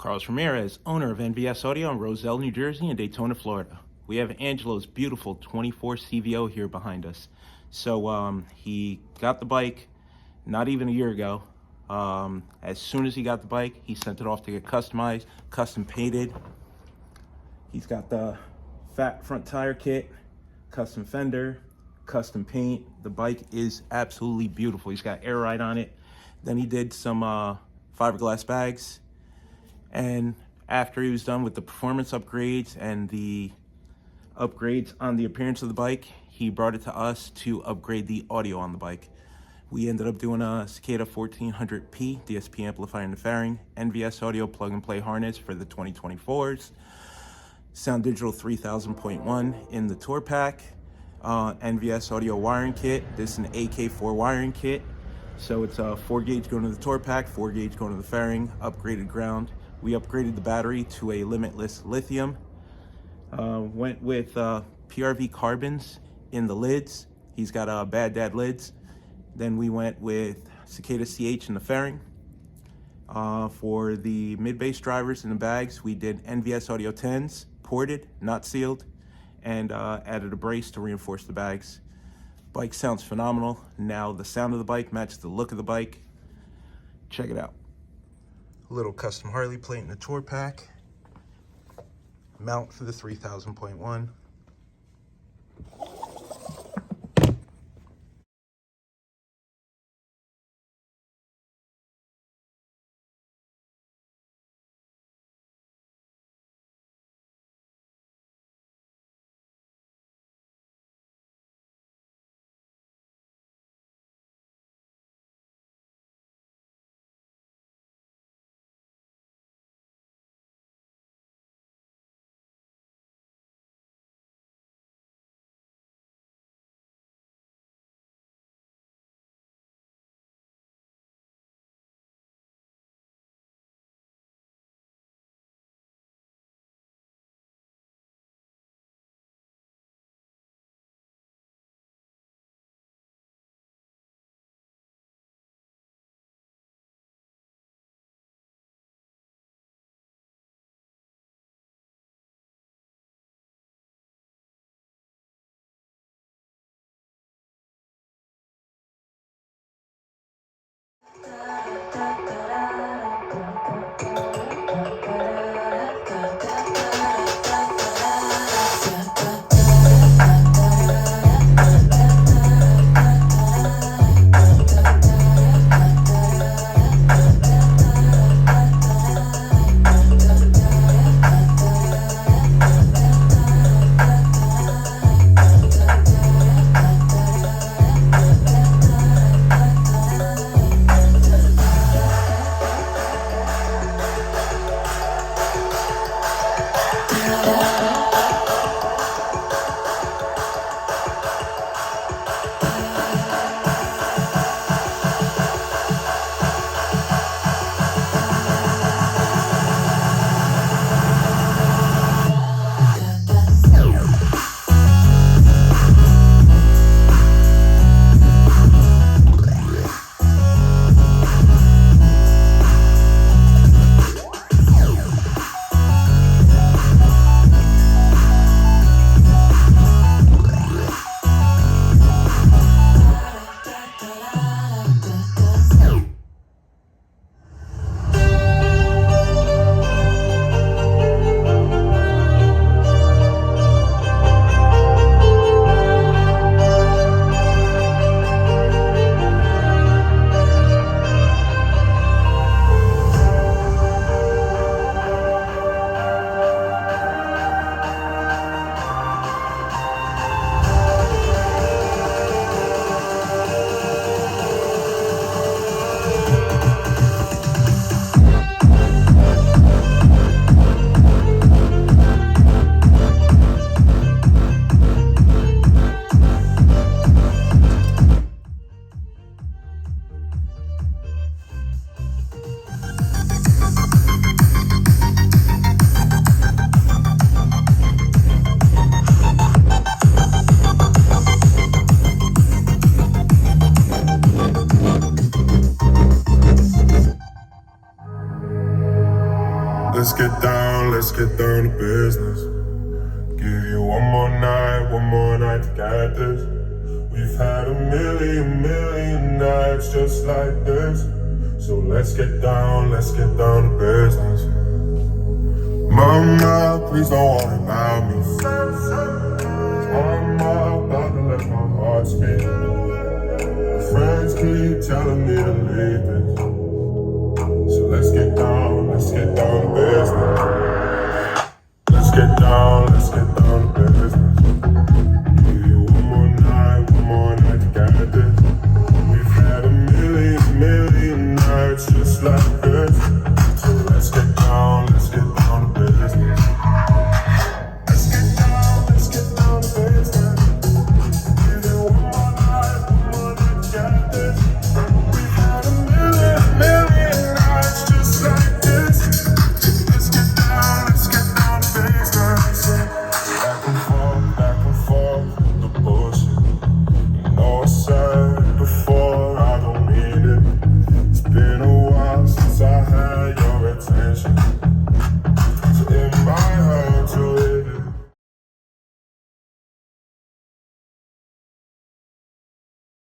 Carlos Ramirez, owner of NVS Audio in Roselle, New Jersey and Daytona, Florida. We have Angelo's beautiful 24 CVO here behind us. So he got the bike not even a year ago. As soon as he got the bike, he sent it off to get customized, custom painted. He's got the fat front tire kit, custom fender, custom paint. The bike is absolutely beautiful. He's got air ride on it. Then he did some fiberglass bags. And after he was done with the performance upgrades and the upgrades on the appearance of the bike, he brought it to us to upgrade the audio on the bike. We ended up doing a Cicada 1400P DSP amplifier in the fairing, NVS Audio plug and play harness for the 2024s, Sound Digital 3000.1 in the tour pack, NVS Audio wiring kit. This is an AK4 wiring kit. So it's a 4 gauge going to the tour pack, 4 gauge going to the fairing, upgraded ground. We upgraded the battery to a Limitless lithium. Went with PRV carbons in the lids. He's got Bad Dad lids. Then we went with Cicada CH in the fairing. For the mid-bass drivers in the bags, we did NVS Audio 10s, ported, not sealed, and added a brace to reinforce the bags. Bike sounds phenomenal. Now the sound of the bike matches the look of the bike. Check it out. Little custom Harley plate in the tour pack. Mount for the 3000.1. Let's get down to business. Give you one more night to get this. We've had a million nights just like this. So let's get down to business. Mama, please don't worry about me. I'm about to let my heart speak. My friends keep telling me to leave it.